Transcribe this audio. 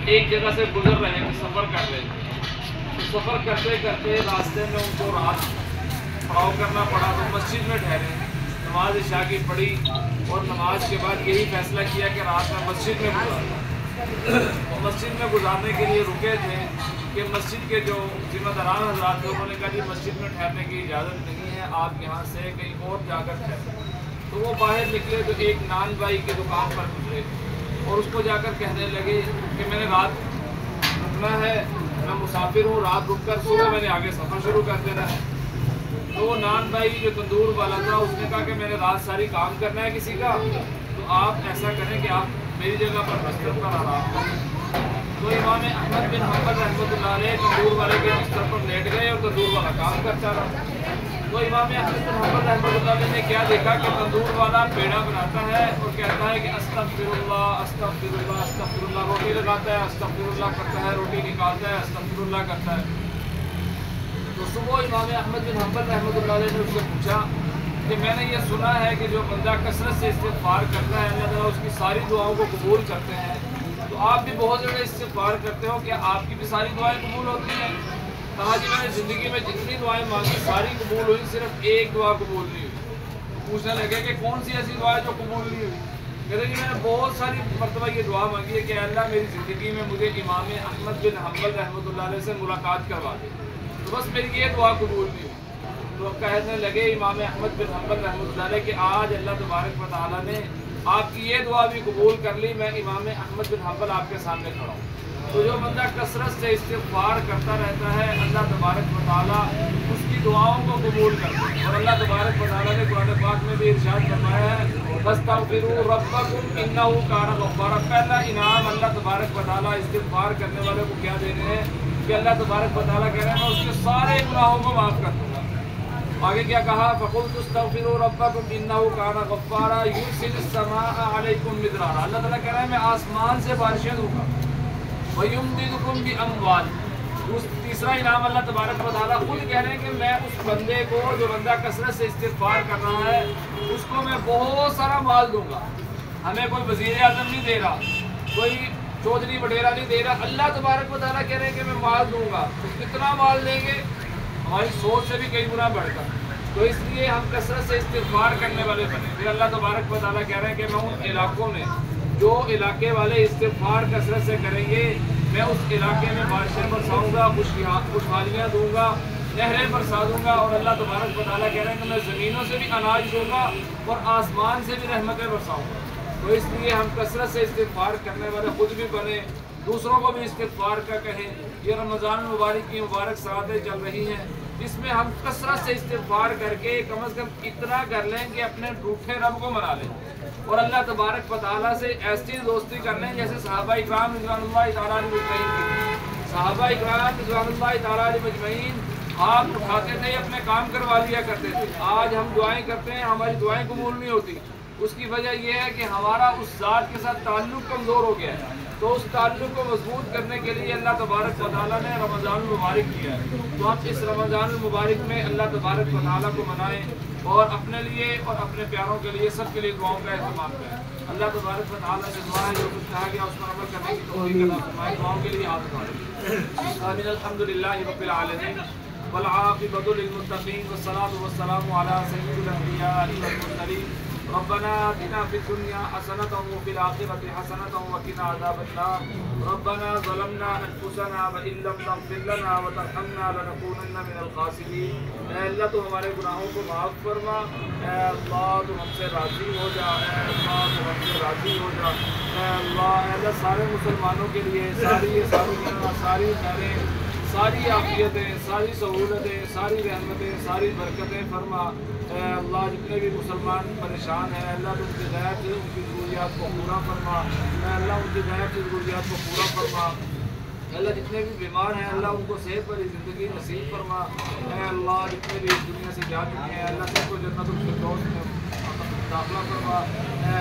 ایک جگہ سے گزر رہے تھے، سفر کر رہے تھے۔ سفر کرتے کرتے راستے میں ان کو رات پڑاؤ کرنا پڑا تو مسجد میں ٹھہرے، نماز عشاء کی پڑھی اور نماز کے بعد یہی فیصلہ کیا کہ رات میں مسجد میں گزارا۔ مسجد میں گزارنے کے لیے رکے تھے کہ مسجد کے جو ذمہ داران حضرات تھے انہوں نے کہا جی مسجد میں ٹھہرنے کی اجازت نہیں ہے، آپ یہاں سے کہیں اور جا کر ٹھہریں۔ تو وہ باہر نکلے تو ایک نان بھائی کی دکان پر گزرے اور اس کو جا کر کہنے لگے کہ میں نے رات رکنا ہے، میں مسافر ہوں، رات رک کر صبح میں نے آگے سفر شروع کر دینا ہے۔ تو وہ نان بھائی جو تندور والا تھا اس نے کہا کہ میں نے رات ساری کام کرنا ہے کسی کا، تو آپ ایسا کریں کہ آپ میری جگہ پر بستر پر آرام کریں۔ تو امام احمد بن حنبل رحمۃ اللہ علیہ تندور والے کے بستر پر لیٹ گئے اور تندور والا کام کرتا رہا۔ تو امام احمد بن حنبل رحمۃ اللہ علیہ نے کیا دیکھا کہ تندور والا پیڑا بناتا ہے اور کہتا ہے کہ استغفر اللہ استغفر اللہ استغفر اللہ، روٹی لگاتا ہے استغفر اللہ کرتا ہے، روٹی نکالتا ہے استغفر اللہ کرتا ہے۔ تو صبح امام احمد بن حنبل رحمۃ اللہ علیہ نے اس سے پوچھا کہ میں نے یہ سنا ہے کہ جو بندہ کثرت سے استغفار کرتا ہے اللہ تعالیٰ اس کی ساری دعاؤں کو قبول کرتے ہیں، تو آپ بھی بہت زیادہ استغفار کرتے ہو، کیا آپ کی بھی ساری دعائیں قبول ہوتی ہیں؟ کہا جی میں نے زندگی میں جتنی دعائیں مانگی ساری قبول ہوئی، صرف ایک دعا قبول نہیں ہوئی۔ پوچھنے لگے کہ کون سی ایسی دعا ہے جو قبول نہیں ہوئی؟ کہتے جی میں نے بہت ساری مرتبہ یہ دعا مانگی ہے کہ اللہ میری زندگی میں مجھے امام احمد بن حنبل رحمۃ اللہ علیہ سے ملاقات کروا دے، تو بس میری یہ دعا قبول نہیں ہوئی۔ تو کہنے لگے امام احمد بن حنبل رحمۃ اللہ علیہ کہ آج اللہ تبارک و تعالیٰ نے آپ کی یہ دعا بھی قبول کر لی، میں امام احمد بن حنبل آپ کے سامنے کھڑا ہوں۔ تو جو بندہ کثرت سے استغفار کرتا رہتا ہے اللہ تبارک و تعالیٰ اس کی دعاؤں کو قبول کرتا ہے، اور اللہ تبارک و تعالیٰ نے قرآن پاک میں بھی ارشاد فرمایا ہے فاستغفروا ربکم انہ کان غفارا۔ پہلا انعام اللہ تبارک و تعالیٰ استغفار کرنے والے کو کیا دے رہے ہیں کہ اللہ تبارک و تعالیٰ کہہ رہے ہیں میں اس کے سارے گناہوں کو معاف کر دوں گا۔ آگے کیا کہا فقلت استغفروا ربکم انہ کان غفارا یرسل السماء علیکم مدرارا۔ اللہ تعالیٰ کہہ رہے ہیں میں آسمان سے بارشیں دوں گا، وَيُمْدِدُكُمْ بِأَمْوَالٍ۔ تیسرا انعام اللہ تبارک و تعالیٰ خود کہہ رہے ہیں کہ میں اس بندے کو جو بندہ کثرت سے استغفار کر رہا ہے اس کو میں بہت سارا مال دوں گا۔ ہمیں کوئی وزیر اعظم نہیں دے رہا، کوئی چودھری وڈیرا نہیں دے رہا، اللہ تبارک و تعالیٰ کہہ رہے ہیں کہ میں مال دوں گا۔ تو کتنا مال دیں گے؟ ہماری سوچ سے بھی کئی گنا بڑھ کر۔ تو اس لیے ہم کثرت سے استغفار کرنے والے بنے۔ پھر اللہ تبارک و تعالیٰ کہہ رہے ہیں کہ میں ان علاقوں میں جو علاقے والے استغفار کثرت سے کریں گے میں اس علاقے میں بارشیں برساؤں گا، خوشحالیاں دوں گا، نہریں برسا دوں گا، اور اللہ تبارک و تعالیٰ کہہ رہے ہیں کہ میں زمینوں سے بھی اناج دوں گا اور آسمان سے بھی رحمتیں برساؤں گا۔ تو اس لیے ہم کثرت سے استغفار کرنے والے خود بھی بنیں، دوسروں کو بھی استغفار کا کہیں۔ یہ رمضان المبارک کی مبارک ساعتیں چل رہی ہیں، اس میں ہم کثرت سے استغفار کر کے کم از کم اتنا کر لیں کہ اپنے روٹھے رب کو منا لیں اور اللہ تبارک و تعالیٰ سے ایسی دوستی کر لیں جیسے صحابہ اکرام رضوان اللہ تعالیٰ علیہ مجمعین کی۔ صحابہ اکرام رضوان اللہ تعالیٰ علیہ مجمعین ہاتھ اٹھاتے تھے اپنے کام کروا لیا کرتے تھے۔ آج ہم دعائیں کرتے ہیں ہماری دعائیں قبول نہیں ہوتی، اس کی وجہ یہ ہے کہ ہمارا اس ذات کے ساتھ تعلق کمزور ہو گیا ہے۔ تو اس تعلق کو مضبوط کرنے کے لیے اللہ تبارک و تعالیٰ نے رمضان المبارک کیا ہے، تو ہم اس رمضان المبارک میں اللہ تبارک و تعالیٰ کو منائیں اور اپنے لیے اور اپنے پیاروں کے لیے سب کے لیے دعاؤں کا اہتمام کریں۔ اللہ تبارک و تعالیٰ سے دعا ہے جو کچھ کہا گیا اس پر عمل کرنے کی توفیق عطا فرمائے۔ دعاؤں کے لیے ہاتھ اٹھائیں۔ آمین۔ الحمدللہ رب العالمین والعاقبۃ للمتقین والصلاۃ والسلام علی سید الانبیاء والمرسلین۔ ربنا آتنا فی الدنیا حسنۃ وفی الآخرۃ حسنۃ وقنا عذاب النار۔ ربنا ظلمنا انفسنا وان لم تغفر لنا وترحمنا لنکونن من الخاسرین۔ اے اللہ تو ہمارے گناہوں کو معاف فرما، اے اللہ تو ہم سے راضی ہو جا، اے اللہ تو ہم سے راضی ہو جا، اے اللہ سارے مسلمانوں کے لیے ساری ساری خیریں، ساری عافیتیں، ساری سہولتیں، ساری رحمتیں، ساری برکتیں فرما۔ اے اللہ جتنے بھی مسلمان پریشان ہیں اللہ تو ان کی غیرت سے ان کی ضروریات کو پورا فرما، اے اللہ ان کی غیرت سے ضروریات کو پورا فرما۔ اللہ جتنے بھی بیمار ہیں اللہ ان کو صحت بھری زندگی نصیب فرما۔ اے اللہ جتنے بھی اس دنیا سے جا چکے ہیں اللہ سب کو جنت الفردوس میں داخلہ فرما۔ اے